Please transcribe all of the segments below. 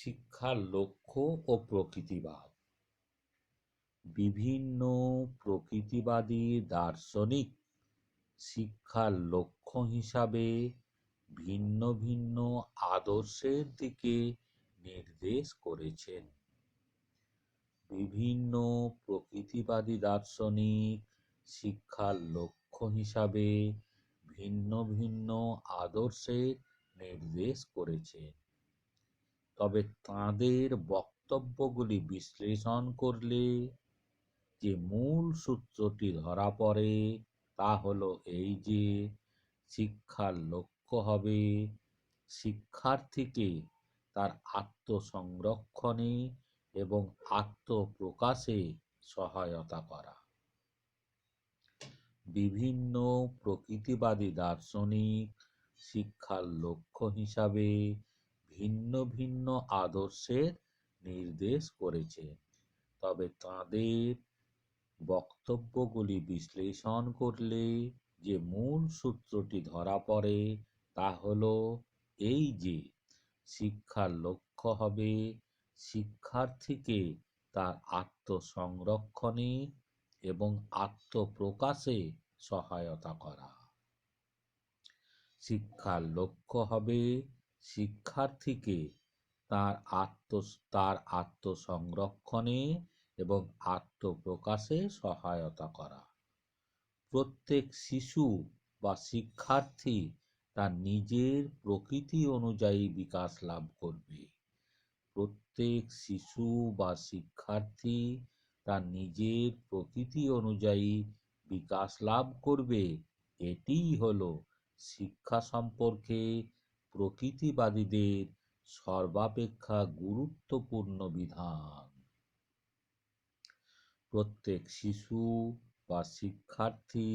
শিক্ষার লক্ষ্য ও প্রকৃতিবাদ। বিভিন্ন প্রকৃতিবাদী দার্শনিক শিক্ষার লক্ষ্য হিসাবে ভিন্ন ভিন্ন আদর্শের দিকে নির্দেশ করেছেন। বিভিন্ন প্রকৃতিবাদী দার্শনিক শিক্ষার লক্ষ্য হিসাবে ভিন্ন ভিন্ন আদর্শের নির্দেশ করেছেন। তবে তাঁদের বক্তব্যগুলি বিশ্লেষণ করলে যে মূল সূত্রটি ধরা পড়ে তা হলো এই যে শিক্ষার লক্ষ্য হবে শিক্ষার্থীকে তার আত্মসংরক্ষণে এবং আত্মপ্রকাশে সহায়তা করা। বিভিন্ন প্রকৃতিবাদী দার্শনিক শিক্ষার লক্ষ্য হিসাবে ভিন্ন ভিন্ন আদর্শের নির্দেশ করেছে, তবে তাঁদের বক্তব্যগুলি বিশ্লেষণ করলে যে মূল সূত্রটি ধরা পড়ে তা হলো এই যে শিক্ষার লক্ষ্য হবে শিক্ষার্থীকে তার আত্মসংরক্ষণে এবং আত্মপ্রকাশে সহায়তা করা। শিক্ষার লক্ষ্য হবে শিক্ষার্থীকে তার আত্মসংরক্ষণে এবং আত্মপ্রকাশে সহায়তা করা। প্রত্যেক শিশু বা শিক্ষার্থী তার নিজের প্রকৃতি অনুযায়ী বিকাশ লাভ করবে। প্রত্যেক শিশু বা শিক্ষার্থী তার নিজের প্রকৃতি অনুযায়ী বিকাশ লাভ করবে। এটিই হলো শিক্ষা সম্পর্কে প্রকৃতিবাদীদের সর্বাপেক্ষা গুরুত্বপূর্ণ বিধান। প্রত্যেক শিশু বা শিক্ষার্থী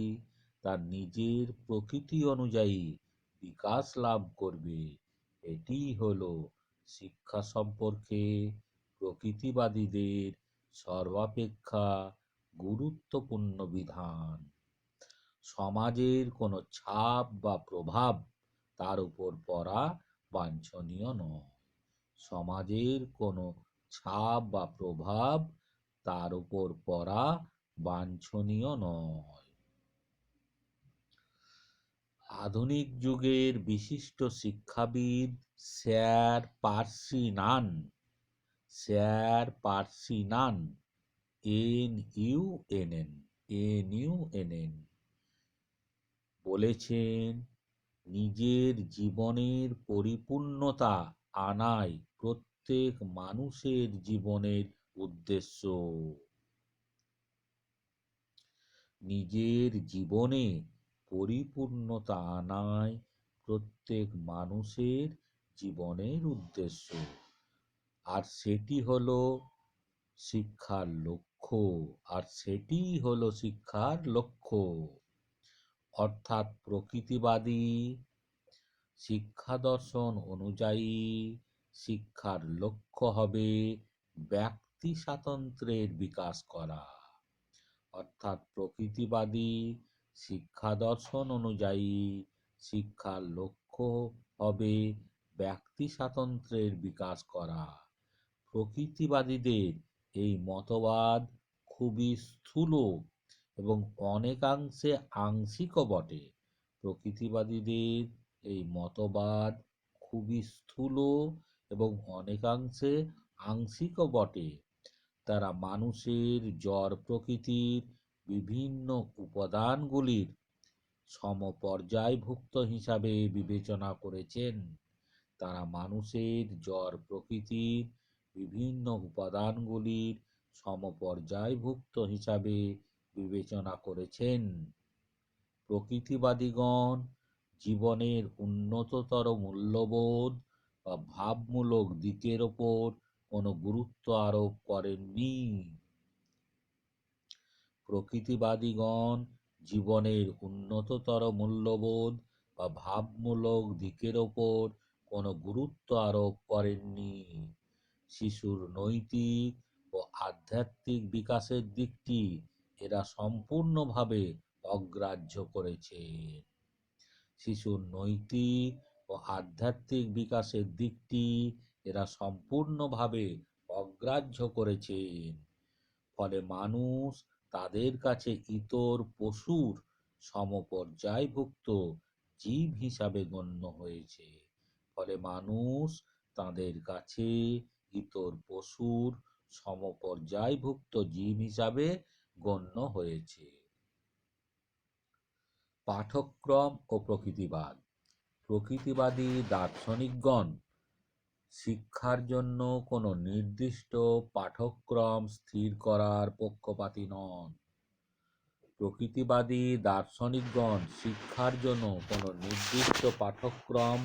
তার নিজের প্রকৃতি অনুযায়ী বিকাশ লাভ করবে। এটিই হলো শিক্ষা সম্পর্কে প্রকৃতিবাদীদের সর্বাপেক্ষা গুরুত্বপূর্ণ বিধান। সমাজের কোনো ছাপ বা প্রভাব তার উপর পড়া বাঞ্ছনীয় নয়। সমাজের কোনো ছাপ বা প্রভাব তার উপর পড়া বাঞ্ছনীয় নয়। আধুনিক যুগের বিশিষ্ট শিক্ষাবিদ স্যার পার্সি নান NUNN বলেছেন, নিজের জীবনের পরিপূর্ণতা আনাই প্রত্যেক মানুষের জীবনের উদ্দেশ্য। নিজের জীবনে পরিপূর্ণতা আনাই প্রত্যেক মানুষের জীবনের উদ্দেশ্য, আর সেটি হলো শিক্ষার লক্ষ্য। অর্থাৎ প্রকৃতিবাদী শিক্ষা দর্শন অনুযায়ী শিক্ষার লক্ষ্য হবে ব্যক্তি স্বাতন্ত্র্যের বিকাশ করা। অর্থাৎ প্রকৃতিবাদী শিক্ষা দর্শন অনুযায়ী শিক্ষার লক্ষ্য হবে ব্যক্তি স্বাতন্ত্র্যের বিকাশ করা। প্রকৃতিবাদীদের এই মতবাদ খুবই স্থূল এবং অনেকাংশে আংশিকও বটে। প্রকৃতিবাদীদের এই মতবাদ খুবই স্থূল এবং অনেকাংশে আংশিকও বটে। তারা মানুষের জড় প্রকৃতির বিভিন্ন উপাদানগুলির সমপর্যায়ভুক্ত হিসাবে বিবেচনা করেছেন। তারা মানুষের জড় প্রকৃতির বিভিন্ন উপাদানগুলির সমপর্যায়ভুক্ত হিসাবে বিবেচনা করেছেন। প্রকৃতিবাদীগণ জীবনের উন্নততর মূল্যবোধ বা ভাবমূলক দিকের ওপর কোনো গুরুত্ব আরোপ করেননি। প্রকৃতিবাদীগণ জীবনের উন্নততর মূল্যবোধ বা ভাবমূলক দিকের ওপর কোনো গুরুত্ব আরোপ করেননি। শিশুর নৈতিক ও আধ্যাত্মিক বিকাশের দিকটি এরা সম্পূর্ণভাবে অগ্রাহ্য করেছে। শিশুর নৈতিক ও আধ্যাত্মিক বিকাশের দিকটি এরা সম্পূর্ণভাবে অগ্রাহ্য করেছেন। ফলে মানুষ তাদের কাছে ইতর পশুর সমপর্যায়ভুক্ত জীব হিসাবে গণ্য হয়েছে। ফলে মানুষ তাদের কাছে ইতর পশুর সমপর্যায়ভুক্ত জীব হিসাবে গণ্য হয়েছে। পাঠক্রম ও প্রকৃতিবাদ। প্রকৃতিবাদী দার্শনিকগণ শিক্ষার জন্য কোনো নির্দিষ্ট পাঠক্রম স্থির করার পক্ষপাতী নন। প্রকৃতিবাদী দার্শনিকগণ শিক্ষার জন্য কোনো নির্দিষ্ট পাঠক্রম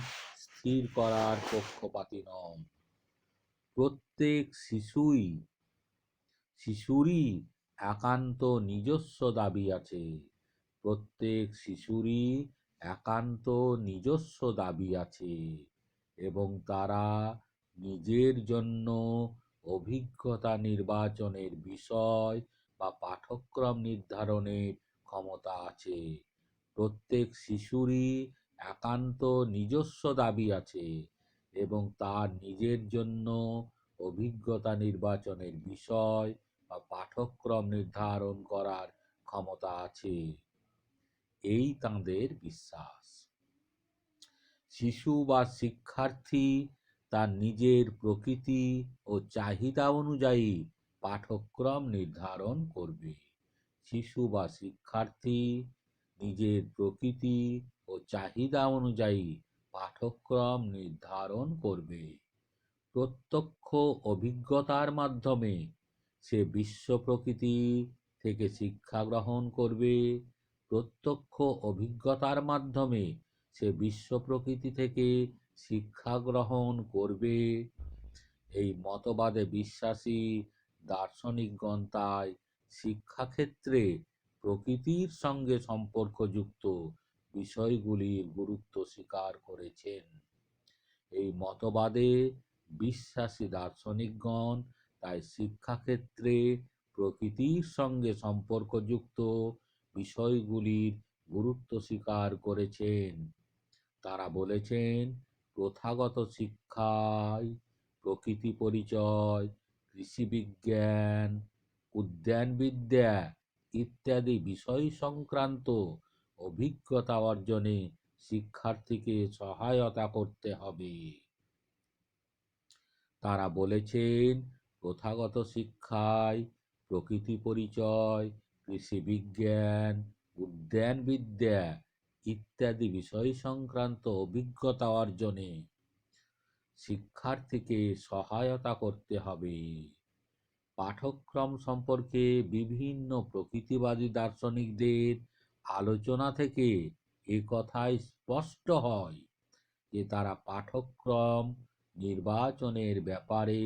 স্থির করার পক্ষপাতী নন। প্রত্যেক শিশুরই একান্ত নিজস্ব দাবি আছে। প্রত্যেক শিশুরই একান্ত নিজস্ব দাবি আছে এবং তারা নিজের জন্য অভিজ্ঞতা নির্বাচনের বিষয় বা পাঠক্রম নির্ধারণের ক্ষমতা আছে। প্রত্যেক শিশুরই একান্ত নিজস্ব দাবি আছে এবং তার নিজের জন্য অভিজ্ঞতা নির্বাচনের বিষয় বা পাঠক্রম নির্ধারণ করার ক্ষমতা আছে, এই তাঁদের বিশ্বাস। শিশু বা শিক্ষার্থী তার নিজের প্রকৃতি ও চাহিদা অনুযায়ী পাঠক্রম নির্ধারণ করবে। শিশু বা শিক্ষার্থী নিজের প্রকৃতি ও চাহিদা অনুযায়ী পাঠক্রম নির্ধারণ করবে। প্রত্যক্ষ অভিজ্ঞতার মাধ্যমে সে বিশ্ব প্রকৃতি থেকে শিক্ষা গ্রহণ করবে। প্রত্যক্ষ অভিজ্ঞতার মাধ্যমে সে বিশ্ব প্রকৃতি থেকে শিক্ষা গ্রহণ করবে। এই মতবাদে বিশ্বাসী দার্শনিকগণ তাই শিক্ষাক্ষেত্রে প্রকৃতির সঙ্গে সম্পর্কযুক্ত বিষয়গুলির গুরুত্ব স্বীকার করেছেন। এই মতবাদে বিশ্বাসী দার্শনিকগণ তাই শিক্ষাক্ষেত্রে প্রকৃতির সঙ্গে সম্পর্কযুক্ত বিষয়গুলির গুরুত্ব স্বীকার করেছেন। তারা বলেছেন, প্রথাগত শিক্ষায় প্রকৃতি পরিচয়, কৃষিবিজ্ঞান, উদ্যানবিদ্যা ইত্যাদি বিষয় সংক্রান্ত অভিজ্ঞতা অর্জনে শিক্ষার্থীকে সহায়তা করতে হবে। তারা বলেছেন, প্রথাগত শিক্ষায় প্রকৃতি পরিচয়, কৃষিবিজ্ঞান, উদ্যানবিদ্যা ইত্যাদি বিষয় সংক্রান্ত অভিজ্ঞতা অর্জনে শিক্ষার্থীকে সহায়তা করতে হবে। পাঠক্রম সম্পর্কে বিভিন্ন প্রকৃতিবাদী দার্শনিকদের আলোচনা থেকে একথাই স্পষ্ট হয় যে তারা পাঠক্রম নির্বাচনের ব্যাপারে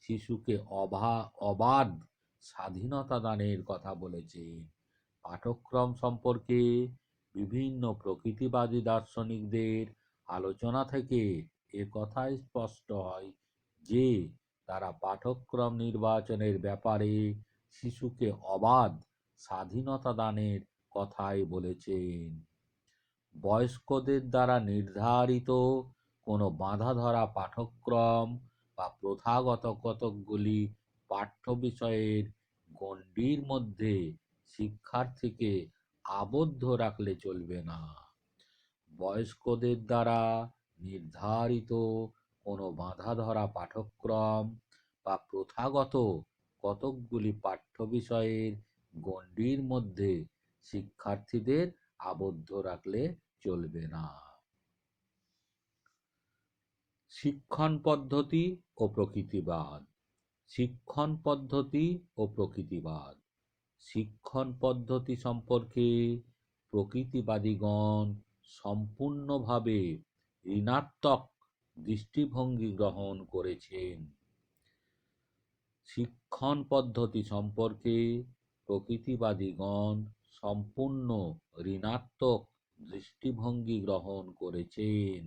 শিশুকে অবাধ স্বাধীনতা দানের কথা বলেছেন। পাঠক্রম সম্পর্কে বিভিন্ন প্রকৃতিবাদী দার্শনিকদের আলোচনা থেকে একথাই স্পষ্ট হয় যে তারা পাঠক্রম নির্বাচনের ব্যাপারে শিশুকে অবাধ স্বাধীনতা দানের কথাই বলেছেন। বয়স্কদের দ্বারা নির্ধারিত কোনো বাঁধাধরা পাঠক্রম বা প্রথাগত কতকগুলি পাঠ্য বিষয়ের গণ্ডির মধ্যে শিক্ষার্থীকে আবদ্ধ রাখলে চলবে না। বয়স্কদের দ্বারা নির্ধারিত কোনো বাঁধাধরা পাঠক্রম বা প্রথাগত কতকগুলি পাঠ্য বিষয়ের গণ্ডির মধ্যে শিক্ষার্থীদের আবদ্ধ রাখলে চলবে না। শিক্ষণ পদ্ধতি ও প্রকৃতিবাদ। শিক্ষণ পদ্ধতি ও প্রকৃতিবাদ। শিক্ষণ পদ্ধতি সম্পর্কে প্রকৃতিবাদীগণ সম্পূর্ণভাবে ঋণাত্মক দৃষ্টিভঙ্গি গ্রহণ করেছেন। শিক্ষণ পদ্ধতি সম্পর্কে প্রকৃতিবাদীগণ সম্পূর্ণ ঋণাত্মক দৃষ্টিভঙ্গি গ্রহণ করেছেন।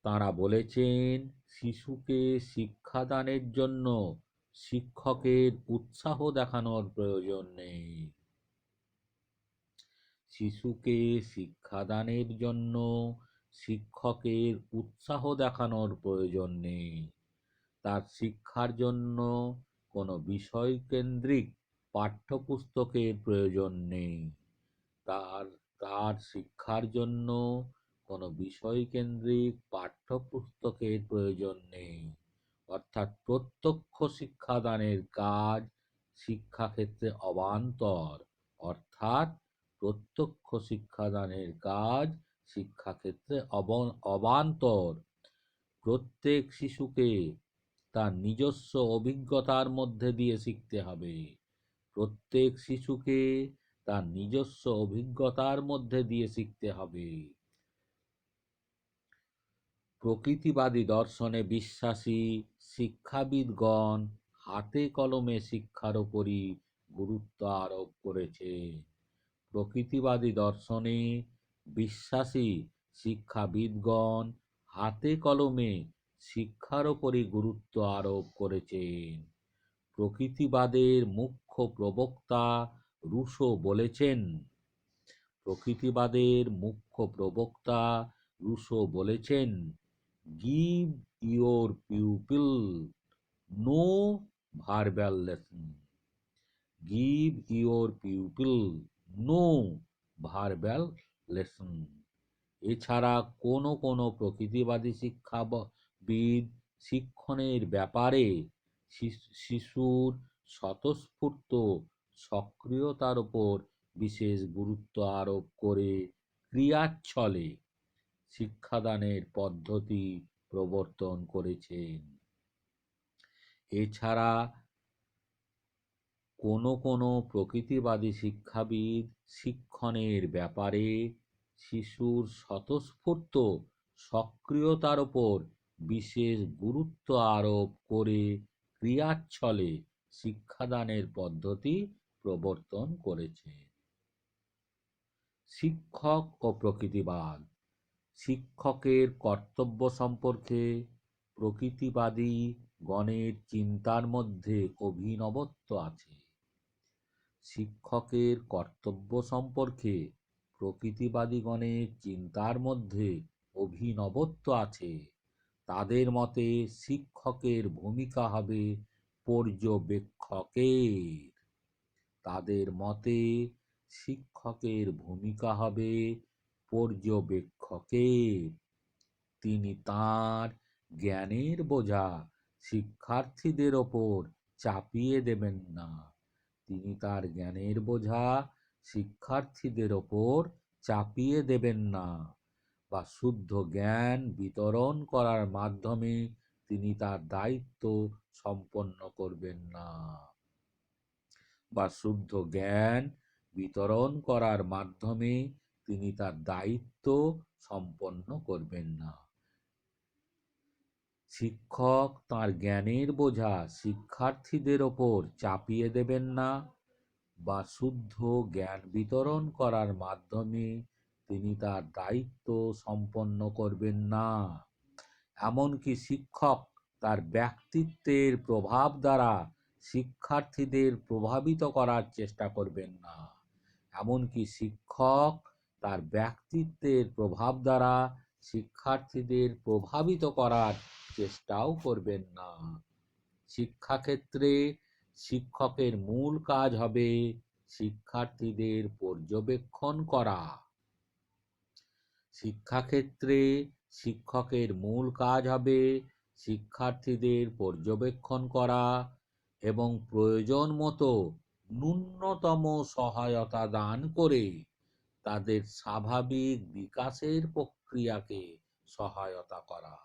তাঁরা বলেছেন, শিশুকে শিক্ষাদানের জন্য শিক্ষকের উৎসাহ দেখানোর প্রয়োজন নেই। শিশুকে শিক্ষাদানের জন্য শিক্ষকের উৎসাহ দেখানোর প্রয়োজন নেই। তার শিক্ষার জন্য কোনো বিষয়কেন্দ্রিক পাঠ্যপুস্তকের প্রয়োজন নেই। তার তার শিক্ষার জন্য কোনো বিষয়কেন্দ্রিক পাঠ্যপুস্তকের প্রয়োজন নেই। অর্থাৎ প্রত্যক্ষ শিক্ষাদানের কাজ শিক্ষাক্ষেত্রে অবান্তর। অর্থাৎ প্রত্যক্ষ শিক্ষাদানের কাজ শিক্ষাক্ষেত্রে অবান্তর। প্রত্যেক শিশুকে তার নিজস্ব অভিজ্ঞতার মধ্যে দিয়ে শিখতে হবে। প্রত্যেক শিশুকে তার নিজস্ব অভিজ্ঞতার মধ্যে দিয়ে শিখতে হবে। প্রকৃতিবাদী দর্শনে বিশ্বাসী শিক্ষাবিদগণ হাতে কলমে শিক্ষার উপরই গুরুত্ব আরোপ করেছে। প্রকৃতিবাদী দর্শনে বিশ্বাসী শিক্ষাবিদগণ হাতে কলমে শিক্ষার উপরই গুরুত্ব আরোপ করেছেন। প্রকৃতিবাদের মুখ্য প্রবক্তা রুশো বলেছেন, প্রকৃতিবাদের মুখ্য প্রবক্তা রুশো বলেছেন, give your pupil no verbal lesson. Give your pupil no verbal lesson. এছাড়া কোনো প্রকৃতিবাদী শিক্ষাবিদ শিক্ষণের ব্যাপারে শিশুর স্বতঃস্ফূর্ত সক্রিয়তার উপর বিশেষ গুরুত্ব আরোপ করে ক্রিয়াচ্ছলে শিক্ষাদানের পদ্ধতি প্রবর্তন করেছেন। এছাড়া কোনো প্রকৃতিবাদী শিক্ষাবিদ শিক্ষণের ব্যাপারে শিশুর স্বতঃস্ফূর্ত সক্রিয়তার উপর বিশেষ গুরুত্ব আরোপ করে ক্রিয়াচ্ছলে শিক্ষাদানের পদ্ধতি প্রবর্তন করেছে। শিক্ষক ও প্রকৃতিবাদ। শিক্ষকের কর্তব্য সম্পর্কে প্রকৃতিবাদী গণের চিন্তার মধ্যে অভিনবত্ব আছে। শিক্ষকের কর্তব্য সম্পর্কে প্রকৃতিবাদীগণের চিন্তার মধ্যে অভিনবত্ব আছে। তাদের মতে শিক্ষকের ভূমিকা হবে পর্যবেক্ষকের। তাদের মতে শিক্ষকের ভূমিকা হবে পর্যবেক্ষকের। তিনি তাঁর জ্ঞানের বোঝা শিক্ষার্থীদের ওপর চাপিয়ে দেবেন না। তিনি তার জ্ঞানের বোঝা শিক্ষার্থীদের ওপর চাপিয়ে দেবেন না, বা শুদ্ধ জ্ঞান বিতরণ করার মাধ্যমে তিনি তার দায়িত্ব সম্পন্ন করবেন না। বা শুদ্ধ জ্ঞান বিতরণ করার মাধ্যমে তিনি তার দায়িত্ব সম্পন্ন করবেন না। শিক্ষক তার জ্ঞানের বোঝা শিক্ষার্থীদের ওপর চাপিয়ে দেবেন না, বা শুদ্ধ জ্ঞান বিতরণ করার মাধ্যমে তিনি তার দায়িত্ব সম্পন্ন করবেন না। এমনকি শিক্ষক তার ব্যক্তিত্বের প্রভাব দ্বারা শিক্ষার্থীদের প্রভাবিত করার চেষ্টা করবেন না। এমনকি শিক্ষক তার ব্যক্তিত্বের প্রভাব দ্বারা শিক্ষার্থীদের প্রভাবিত করার চেষ্টাও করবেন না। শিক্ষাক্ষেত্রে শিক্ষকের মূল কাজ হবে শিক্ষার্থীদের পর্যবেক্ষণ করা। শিক্ষাক্ষেত্রে শিক্ষকের মূল কাজ হবে শিক্ষার্থীদের পর্যবেক্ষণ করা এবং প্রয়োজন মতো ন্যূনতম সহায়তা দান করে তাদের স্বাভাবিক বিকাশের প্রক্রিয়াকে সহায়তা করা।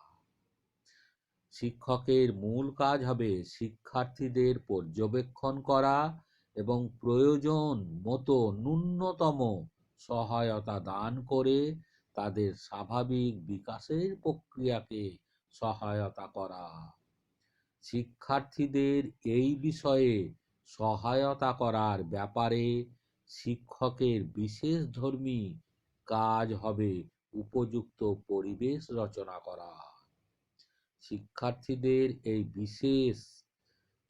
শিক্ষকের মূল কাজ হবে শিক্ষার্থীদের পর্যবেক্ষণ করা এবং প্রয়োজন মতো ন্যূনতম সহায়তা দান করে তাদের স্বাভাবিক বিকাশের প্রক্রিয়াকে সহায়তা করা। শিক্ষার্থীদের এই বিষয়ে সহায়তা করার ব্যাপারে শিক্ষকের বিশেষধর্মী কাজ হবে উপযুক্ত পরিবেশ রচনা করা। শিক্ষার্থীদের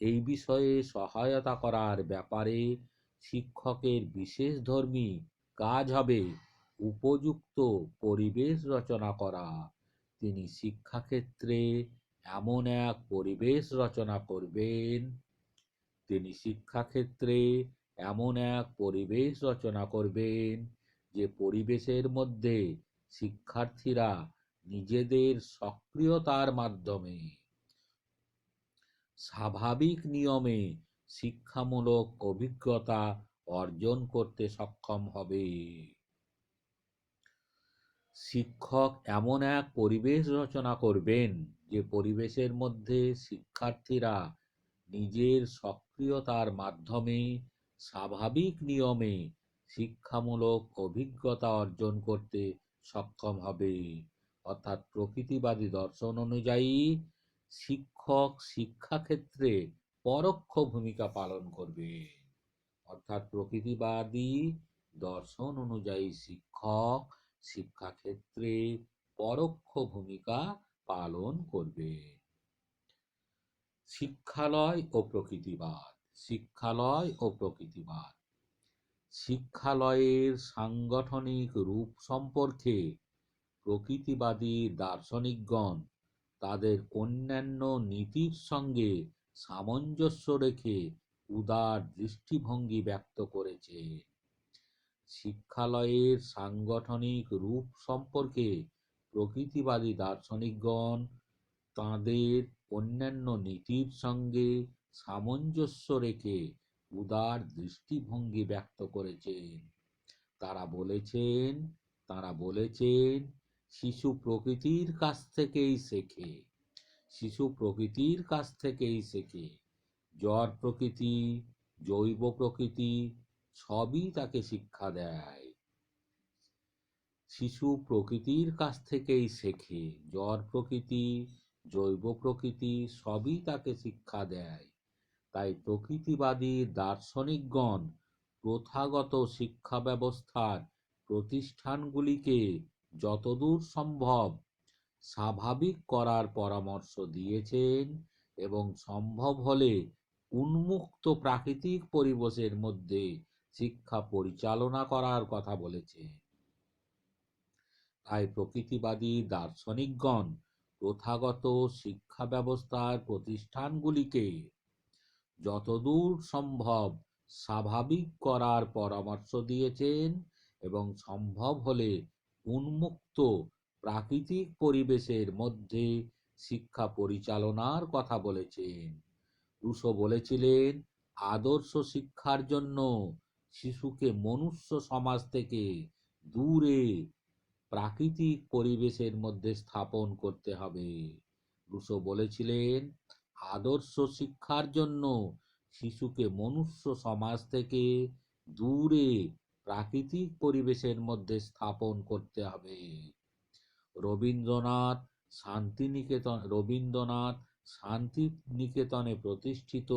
এই বিষয়ে সহায়তা করার ব্যাপারে শিক্ষকের বিশেষধর্মী কাজ হবে উপযুক্ত পরিবেশ রচনা করা। তিনি শিক্ষাক্ষেত্রে এমন এক পরিবেশ রচনা করবেন তিনি শিক্ষাক্ষেত্রে এমন এক পরিবেশ রচনা করবেন যে পরিবেশের মধ্যে শিক্ষার্থীরা নিজেদের সক্রিয়তার মাধ্যমে স্বাভাবিক নিয়মে শিক্ষামূলক অভিজ্ঞতা অর্জন করতে সক্ষম হবে। শিক্ষক এমন এক পরিবেশ রচনা করবেন যে পরিবেশের মধ্যে শিক্ষার্থীরা নিজের সক্রিয়তার মাধ্যমে স্বাভাবিক নিয়মে শিক্ষামূলক অভিজ্ঞতা অর্জন করতে সক্ষম হবে। অর্থাৎ প্রকৃতিবাদী দর্শন অনুযায়ী শিক্ষক শিক্ষাক্ষেত্রে পরোক্ষ ভূমিকা পালন করবে। অর্থাৎ প্রকৃতিবাদী দর্শন অনুযায়ী শিক্ষক শিক্ষাক্ষেত্রে পরোক্ষ ভূমিকা পালন করবে। শিক্ষালয় ও প্রকৃতিবাদ। শিক্ষালয় ও প্রকৃতিবাদ। শিক্ষালয়ের সাংগঠনিক রূপ সম্পর্কে প্রকৃতিবাদী দার্শনিকগণ তাদের অন্যান্য নীতির সঙ্গে সামঞ্জস্য রেখে উদার দৃষ্টিভঙ্গি ব্যক্ত করেছে। শিক্ষালয়ের সাংগঠনিক রূপ সম্পর্কে প্রকৃতিবাদী দার্শনিকগণ তাঁদের অন্যান্য নীতির সঙ্গে সামঞ্জস্য রেখে উদার দৃষ্টিভঙ্গি ব্যক্ত করেছেন। তারা বলেছেন শিশু প্রকৃতির কাছ থেকেই শেখে। শিশু প্রকৃতির কাছ থেকেই শেখে। জড় প্রকৃতি, জৈব প্রকৃতি সবই তাকে শিক্ষা দেয়। শিশু প্রকৃতির কাছ থেকেই শেখে। জড় প্রকৃতি, জৈব প্রকৃতি সবই তাকে শিক্ষা দেয়। তাই প্রকৃতিবাদী দার্শনিকগণ প্রথাগত শিক্ষা ব্যবস্থার প্রতিষ্ঠানগুলিকে যতদূর সম্ভব স্বাভাবিক করার পরামর্শ দিয়েছেন এবং সম্ভব হলে উন্মুক্ত প্রাকৃতিক পরিবেশের মধ্যে শিক্ষা পরিচালনা করার কথা বলেছেন। তাই প্রকৃতিবাদী দার্শনিকগণ প্রথাগত শিক্ষা ব্যবস্থার প্রতিষ্ঠানগুলিকে যতদূর সম্ভব স্বাভাবিক করার পরামর্শ দিয়েছেন এবং সম্ভব হলে উন্মুক্ত প্রাকৃতিক পরিবেশের মধ্যে শিক্ষা পরিচালনার কথা বলেছেন। রুশো বলেছিলেন, আদর্শ শিক্ষার জন্য শিশুকে মনুষ্য সমাজ থেকে দূরে প্রাকৃতিক পরিবেশের মধ্যে স্থাপন করতে হবে। রুশো বলেছিলেন, আদর্শ শিক্ষার জন্য শিশুকে মনুষ্য সমাজ থেকে দূরে প্রাকৃতিক পরিবেশের মধ্যে স্থাপন করতে হবে। রবীন্দ্রনাথ শান্তিনিকেতনে প্রতিষ্ঠিত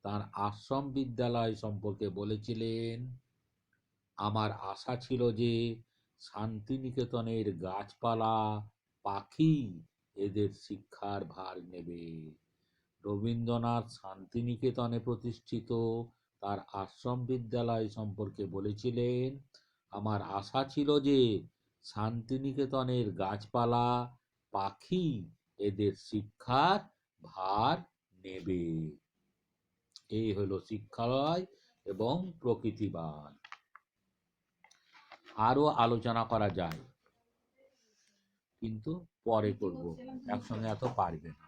তার আশ্রম বিদ্যালয় সম্পর্কে বলেছিলেন, আমার আশা ছিল যে শান্তিনিকেতনের গাছপালা, পাখি এদের শিক্ষার ভার নেবে। রবীন্দ্রনাথ শান্তিনিকেতনে প্রতিষ্ঠিত তার আশ্রম বিদ্যালয় সম্পর্কে বলেছিলেন, আমার আশা ছিল যে শান্তিনিকেতনের গাছপালা, পাখি এদের শিক্ষার ভার নেবে। এই হলো শিক্ষালয় এবং প্রকৃতিবাদ। আরো আলোচনা করা যায়, কিন্তু পরে করব, একসঙ্গে এত পারবে না।